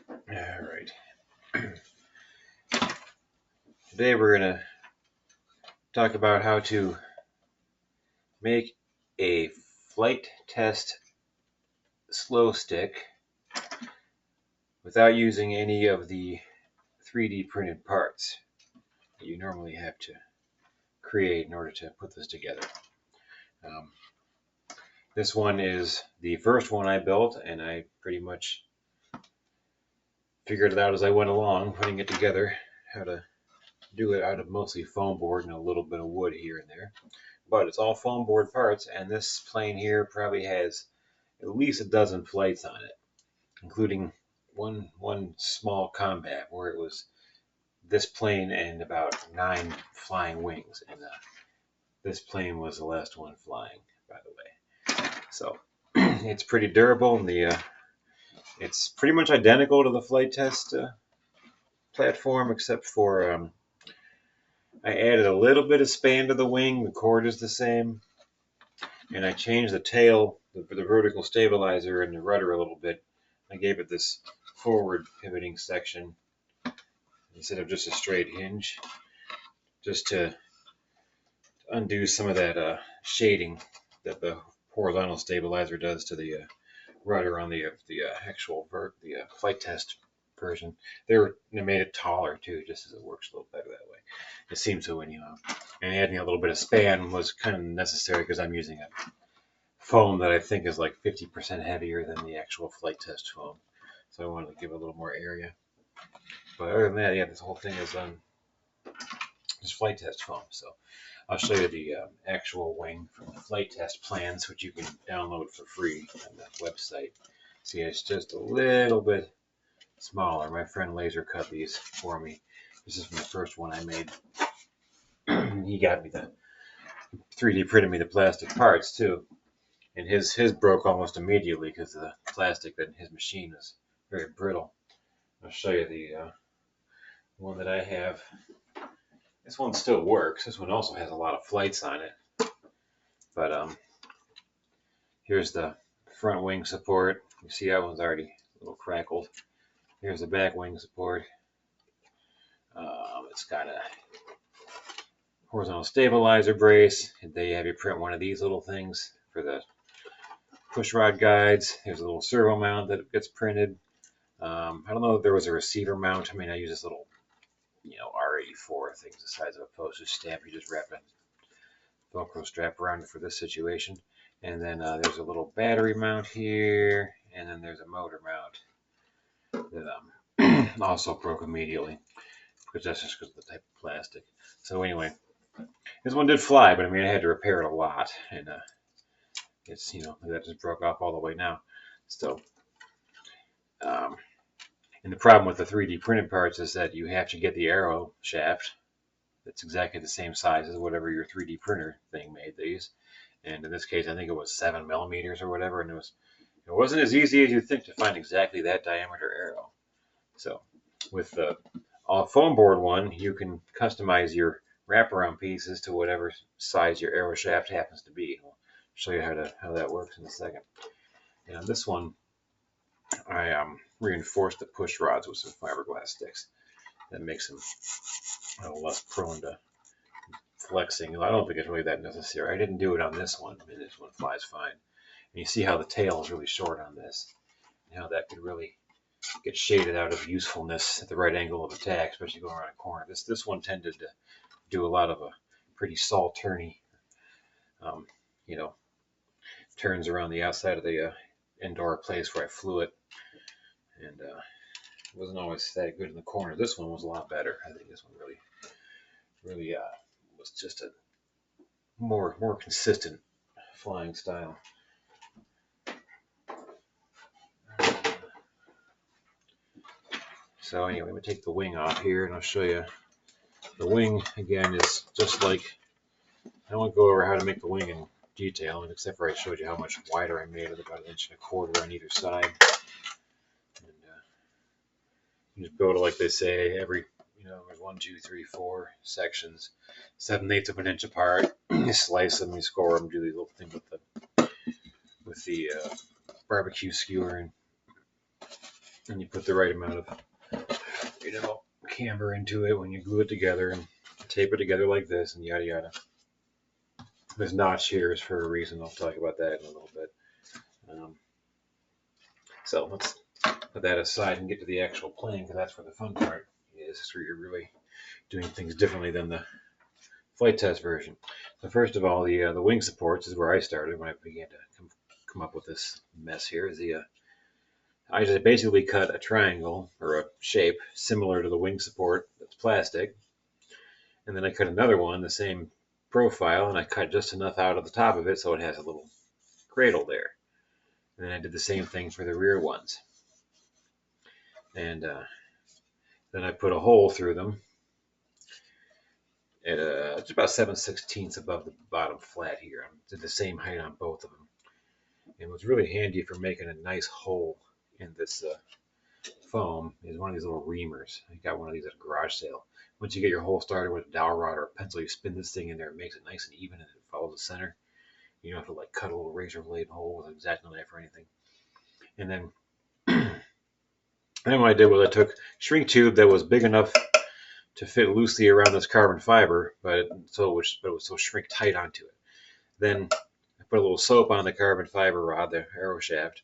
All right. Today we're going to talk about how to make a flight test slow stick without using any of the 3D printed parts that you normally have to create in order to put this together. Um, this one is the first one I built, and I pretty much figured it out as I went along, putting it together, how to do it out of mostly foam board and a little bit of wood here and there. But it's all foam board parts, and this plane here probably has at least a dozen flights on it, including one small combat where it was this plane and about 9 flying wings, and this plane was the last one flying, by the way. So it's pretty durable, and it's pretty much identical to the flight test platform, except for I added a little bit of span to the wing. The cord is the same, and I changed the tail, the vertical stabilizer, and the rudder a little bit. I gave it this forward pivoting section instead of just a straight hinge, just to undo some of that shading that the horizontal stabilizer does to the rudder on the actual flight test version. They made it taller too, just as it works a little better that way. It seems so anyhow. And adding a little bit of span was kind of necessary because I'm using a foam that I think is like 50% heavier than the actual flight test foam. So I wanted to give it a little more area. But other than that, yeah, this whole thing is just flight test foam. So I'll show you the actual wing from the flight test plans, which you can download for free on the website. See, it's just a little bit smaller. My friend laser cut these for me. This is from the first one I made. He got me 3D printed me the plastic parts too. And his broke almost immediately because the plastic in his machine is very brittle. I'll show you the one that I have. This one still works. This one also has a lot of flights on it. But here's the front wing support. You see that one's already a little crackled. Here's the back wing support. It's got a horizontal stabilizer brace. And they have you print one of these little things for the push rod guides. There's a little servo mount that gets printed. I don't know if there was a receiver mount. I mean, I use this little, R84 things the size of a postage stamp. You just wrap a Velcro strap around it for this situation. And then there's a little battery mount here, and then there's a motor mount that also broke immediately because that's just because of the type of plastic. So anyway, this one did fly, but I mean, I had to repair it a lot, and it's that just broke off all the way now. So. And the problem with the 3D printed parts is that you have to get the arrow shaft that's exactly the same size as whatever your 3D printer thing made these. And in this case, I think it was 7mm or whatever, and it wasn't as easy as you'd think to find exactly that diameter arrow. So with the all foam board one, you can customize your wraparound pieces to whatever size your arrow shaft happens to be. I'll show you how that works in a second. And on this one, I reinforced the push rods with some fiberglass sticks. That makes them a little less prone to flexing. I don't think it's really that necessary. I didn't do it on this one, and this one flies fine. And you see how the tail is really short on this, and how that could really get shaded out of usefulness at the right angle of attack, especially going around a corner. This one tended to do a lot of a pretty turny, turns around the outside of the indoor place where I flew it, and it wasn't always that good in the corner. This one was a lot better. I think this one really was just a more consistent flying style. So anyway, we take the wing off here, and I'll show you. The wing again is just like, I won't go over how to make the wing in detail, except for I showed you how much wider I made it, about 1.25 inches on either side. And you just build it like they say, every there's 1, 2, 3, 4 sections, 7/8 of an inch apart. You slice them, you score them, do these little thing with the barbecue skewer, and and you put the right amount of, camber into it when you glue it together and tape it together like this, and yada yada. This notch here is for a reason. I'll talk about that in a little bit. So let's put that aside and get to the actual plane, because that's where the fun part is. It's where you're really doing things differently than the flight test version. So first of all, the wing supports is where I started when I began to come up with this mess here. Is I just basically cut a triangle or a shape similar to the wing support that's plastic, and then I cut another one the same profile, and I cut just enough out of the top of it so it has a little cradle there. And then I did the same thing for the rear ones, and then I put a hole through them at it's about 7/16 above the bottom flat here. I did the same height on both of them, and what's really handy for making a nice hole in this foam is one of these little reamers. I got one of these at a garage sale. Once you get your hole started with a dowel rod or a pencil, you spin this thing in there. It makes it nice and even, and it follows the center. You don't have to like cut a little razor blade hole with an X-Acto knife or anything. And then, what I did was I took shrink tube that was big enough to fit loosely around this carbon fiber, but it was so shrink tight onto it. Then I put a little soap on the carbon fiber rod, the arrow shaft,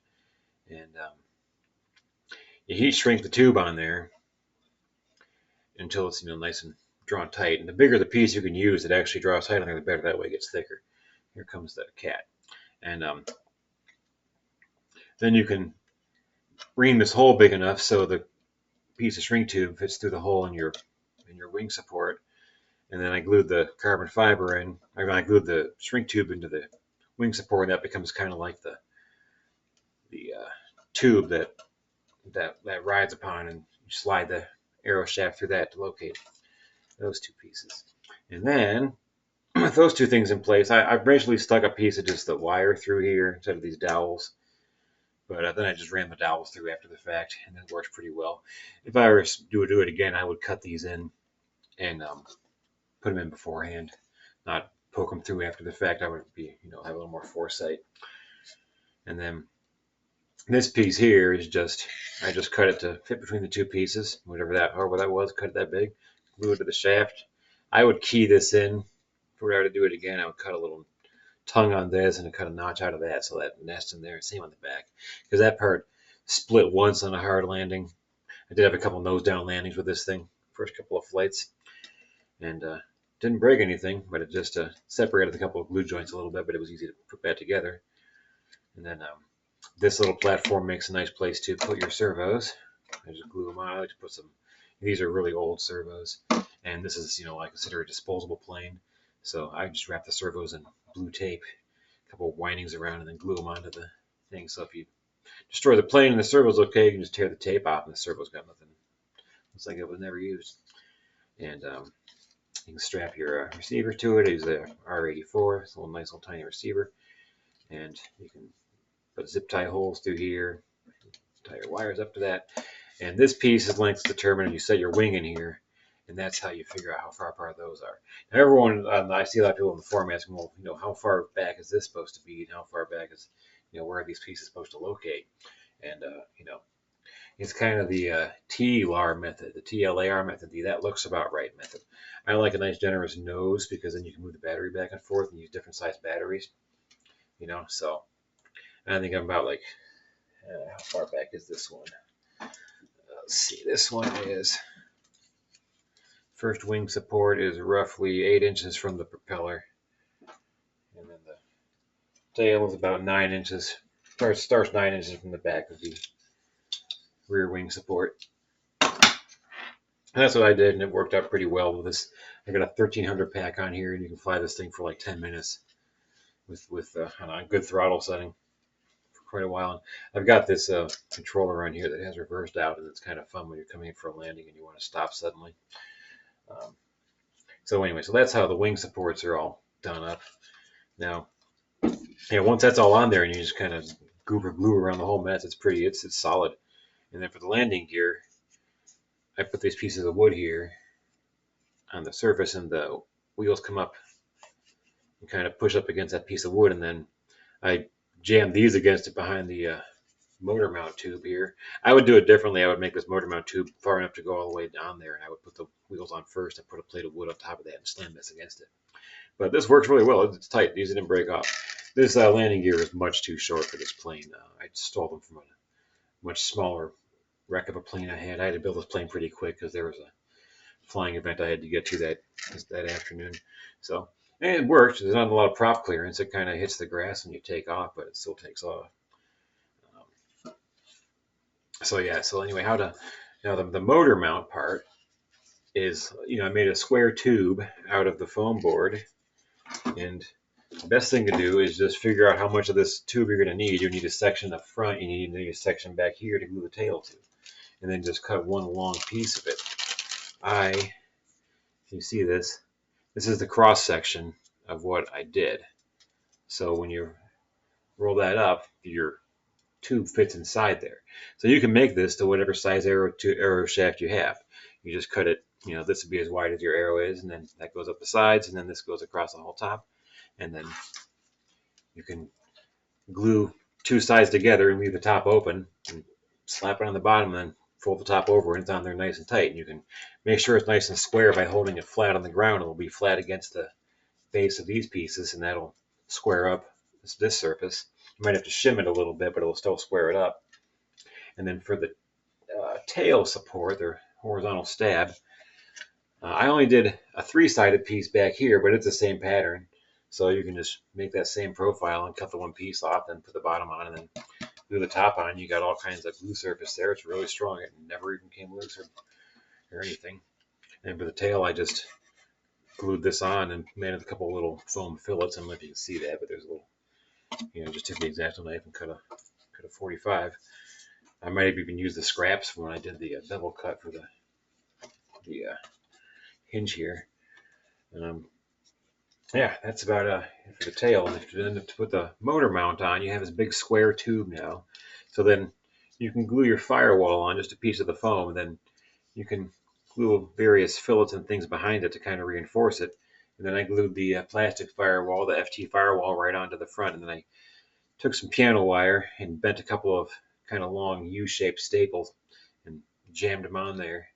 and you heat shrink the tube on there until it's nice and drawn tight. And the bigger the piece you can use, it actually draws tight on there, the better. That way it gets thicker. Here comes the cat, and then you can ream this hole big enough so the piece of shrink tube fits through the hole in your wing support. And then I glued the carbon fiber in. I glued the shrink tube into the wing support, and that becomes kind of like the tube that rides upon, and you slide the arrow shaft through that to locate those two pieces. And then with those two things in place, I basically stuck a piece of just the wire through here instead of these dowels. But then I just ran the dowels through after the fact, and it works pretty well. If I were to do it again, I would cut these in and put them in beforehand, not poke them through after the fact. I would be, have a little more foresight. And then this piece here is I just cut it to fit between the two pieces, however that was, cut it that big, glue it to the shaft. I would key this in. If we were to do it again, I would cut a little tongue on this and cut a notch out of that so that nests in there. Same on the back, because that part split once on a hard landing. I did have a couple nose down landings with this thing, first couple of flights, and didn't break anything, but it just separated a couple of glue joints a little bit, but it was easy to put back together. And then this little platform makes a nice place to put your servos. I just glue them on. I like to put some, these are really old servos, and this is, I consider a disposable plane. So I just wrap the servos in blue tape, a couple of windings around, and then glue them onto the thing. So if you destroy the plane and the servo's okay, you can just tear the tape off and the servo's got nothing. Looks like it was never used. And you can strap your receiver to it. It's a R84. It's a little nice little tiny receiver. And you can put zip tie holes through here, tie your wires up to that. And this piece is length determined, and you set your wing in here. And that's how you figure out how far apart those are. Now, everyone, I see a lot of people in the forum asking, well, how far back is this supposed to be, and how far back is, where are these pieces supposed to locate? And it's kind of the TLAR method, the TLAR method, the that looks about right method. I like a nice generous nose because then you can move the battery back and forth and use different size batteries. So I think I'm about like, how far back is this one? Let's see, this one is. First wing support is roughly 8 inches from the propeller, and then the tail is about 9 inches. Starts 9 inches from the back of the rear wing support. And that's what I did, and it worked out pretty well with this. I got a 1300 pack on here, and you can fly this thing for like 10 minutes with a good throttle setting for quite a while. And I've got this controller on here that has reversed out, and it's kind of fun when you're coming in for a landing and you want to stop suddenly. So anyway, so that's how the wing supports are all done up. Now, once that's all on there and you just kind of goober glue around the whole mess, it's pretty, it's solid. And then for the landing gear, I put these pieces of wood here on the surface, and the wheels come up and kind of push up against that piece of wood, and then I jam these against it behind the motor mount tube here. I would do it differently. I would make this motor mount tube far enough to go all the way down there, and I would put the wheels on first and put a plate of wood on top of that and slam this against it. But this works really well. It's tight. These didn't break off. This landing gear is much too short for this plane. I stole them from a much smaller wreck of a plane I had. I had to build this plane pretty quick because there was a flying event I had to get to that afternoon. So and it worked. There's not a lot of prop clearance. It kind of hits the grass when you take off, but it still takes off. So yeah. So anyway, now the motor mount part is, I made a square tube out of the foam board, and the best thing to do is just figure out how much of this tube you're going to need. You need a section up front, and you need a section back here to glue the tail to, and then just cut one long piece of it. If you see this is the cross section of what I did. So when you roll that up, your tube fits inside there. So you can make this to whatever size arrow shaft you have. You just cut it, this would be as wide as your arrow is, and then that goes up the sides, and then this goes across the whole top. And then you can glue two sides together and leave the top open and slap it on the bottom, and then fold the top over, and it's on there nice and tight. And you can make sure it's nice and square by holding it flat on the ground. It'll be flat against the base of these pieces, and that'll square up this surface. You might have to shim it a little bit, but it'll still square it up. And then for the tail support, or horizontal stab, I only did a 3-sided piece back here, but it's the same pattern. So you can just make that same profile and cut the one piece off, then put the bottom on, and then glue the top on. You got all kinds of glue surface there. It's really strong. It never even came loose or anything. And for the tail, I just glued this on and made a couple little foam fillets. I don't know if you can see that, but there's a little, just took the X-Acto knife and cut a 45. I might have even used the scraps from when I did the bevel cut for the hinge here. Yeah, that's about it for the tail. And if you end up to put the motor mount on, you have this big square tube now. So then you can glue your firewall on, just a piece of the foam, and then you can glue various fillets and things behind it to kind of reinforce it. And then I glued the plastic firewall, the FT firewall, right onto the front. And then I took some piano wire and bent a couple of kind of long U-shaped staples and jammed them on there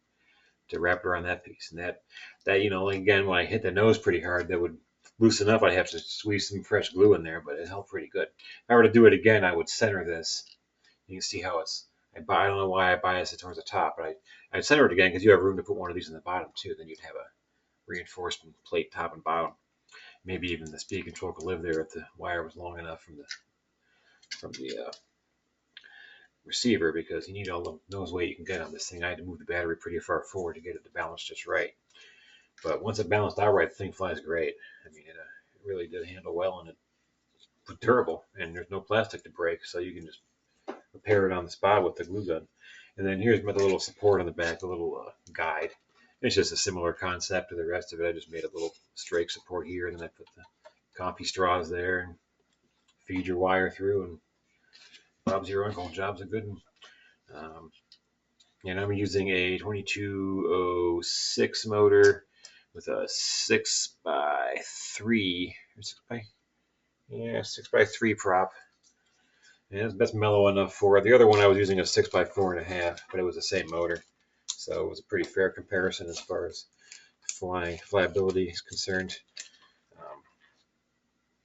to wrap around that piece. And that again, when I hit the nose pretty hard, that would loosen up. I'd have to squeeze some fresh glue in there, but it held pretty good. If I were to do it again, I would center this. You can see how I don't know why I bias it towards the top, but I'd center it again because you have room to put one of these in the bottom too. Then you'd have a reinforcement plate top and bottom. Maybe even the speed control could live there if the wire was long enough from the receiver, because you need all the nose weight you can get on this thing. I had to move the battery pretty far forward to get it to balance just right. But once it balanced out right, the thing flies great. I mean, it really did handle well, and it's durable, and there's no plastic to break, so you can just repair it on the spot with the glue gun. And then here's the little support on the back, the little guide. It's just a similar concept to the rest of it. I just made a little strake support here, and then I put the coffee straws there and feed your wire through, and Bob's your uncle. Job's a good one. And I'm using a 2206 motor with a 6x3 6x3 prop. And that's mellow enough for it. The other one I was using a 6x4.5, but it was the same motor. So it was a pretty fair comparison as far as flyability is concerned.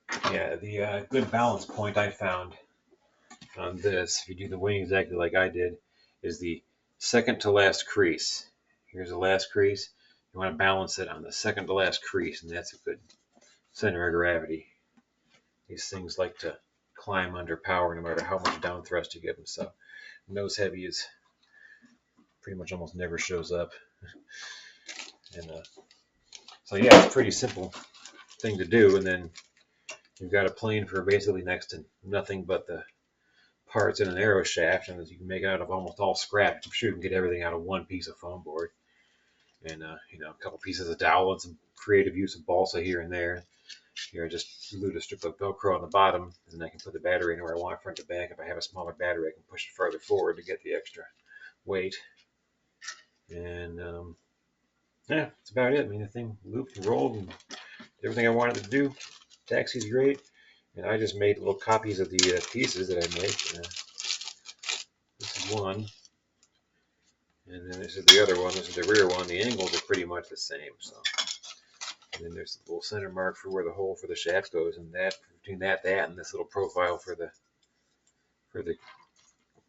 The good balance point I found on this, if you do the wing exactly like I did, is the second to last crease. Here's the last crease. You want to balance it on the second to last crease, and that's a good center of gravity. These things like to climb under power no matter how much down thrust you give them. So nose heavy is pretty much almost never shows up. And so yeah, it's a pretty simple thing to do. And then you've got a plane for basically next to nothing but the parts in an arrow shaft, and you can make it out of almost all scrap. I'm sure you can get everything out of one piece of foam board, and a couple pieces of dowel and some creative use of balsa here and there. Here I just glued a strip of Velcro on the bottom, and then I can put the battery anywhere I want, front to back. If I have a smaller battery, I can push it farther forward to get the extra weight. And yeah, that's about it. I mean, the thing looped and rolled and everything I wanted to do. Taxi's great. And I just made little copies of the pieces that I make. one. And then this is the other one. This is the rear one. The angles are pretty much the same. So, and then there's the little center mark for where the hole for the shaft goes, and that between that, and this little profile for the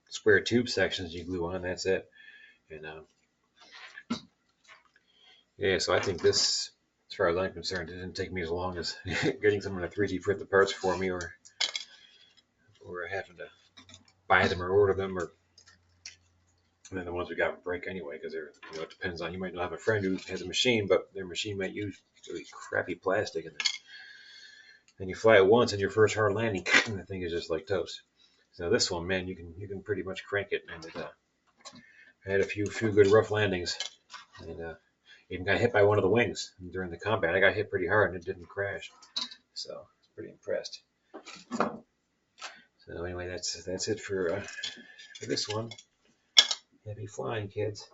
square tube sections you glue on. That's it. And yeah, so I think this, as far as I'm concerned, it didn't take me as long as getting someone to 3D print the parts for me, or having to buy them or order them, or and then the ones we got would break anyway, because they're, it depends on, you might not have a friend who has a machine, but their machine might use really crappy plastic, and then you fly it once in your first hard landing, and the thing is just like toast. So this one, man, you can pretty much crank it, and I had a few good rough landings, and even got hit by one of the wings during the combat. I got hit pretty hard, and it didn't crash, so I was pretty impressed. So anyway, that's it for this one. Happy flying, kids.